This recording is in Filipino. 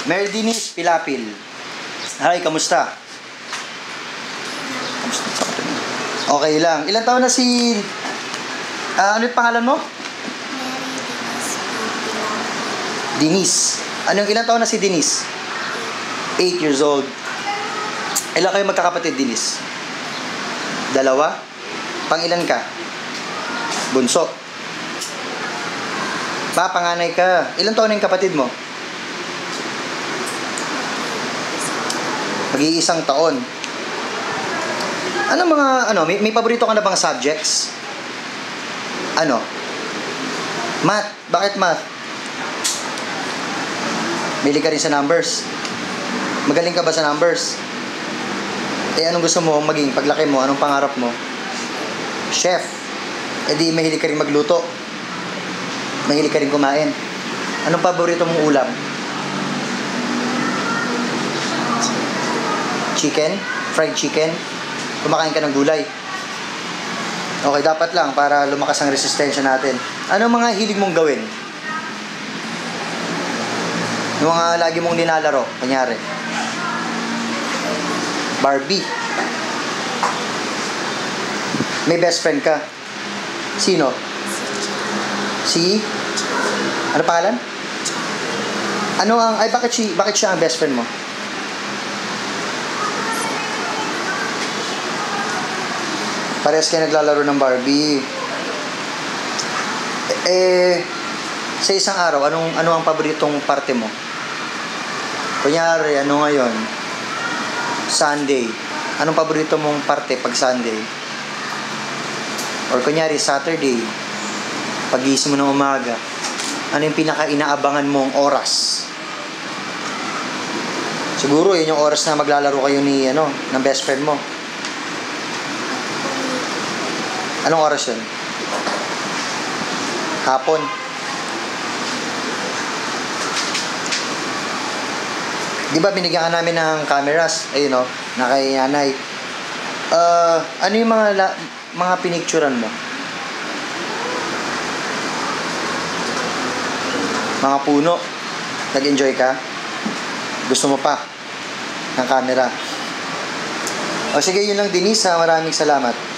Mary Denise Pilapil. Hi, kamusta? Okay lang. Ilan taon na si... ano yung pangalan mo? Denise. Ilan taon na si Denise? 8 years old. Ilan kayo magkakapatid, Denise? 2? Pangilan ka? Bunso. Panganay ka. Ilan taon na yung kapatid mo? Mag-iisang taon. May paborito ka na bang subjects? Math. Bakit math? Mahilig ka rin sa numbers. Magaling ka ba sa numbers? Anong gusto mo maging paglaki mo? Anong pangarap mo? Chef. Di mahilig ka rin magluto. Mahilig ka rin kumain. Anong paborito mong ulam? Chicken? Fried chicken? Kumakain ka ng gulay? Okay, dapat lang para lumakas ang resistensya natin. Anong mga hilig mong gawin? Yung mga lagi mong nilalaro, kanyari. Barbie. May best friend ka. Sino? Si? Ano pangalan? Bakit siya ang best friend mo? Parehas kayo naglalaro ng Barbie. Sa isang araw, ano ang paboritong parte mo? Kunyari, ngayon? Sunday. Anong paborito mong parte pag Sunday? Or kunyari, Saturday. Pag-gising mo ng umaga. Ano yung pinaka-inaabangan mong oras? Siguro, yun yung oras na maglalaro kayo ng best friend mo. Anong oras yun? Hapon. Di ba binigyan ka namin ng cameras? Ayun na kay nanay. Ano yung mga pinicturan mo? Mga puno. Nag-enjoy ka? Gusto mo pa ng camera? O sige, yun lang, Denise. Maraming salamat.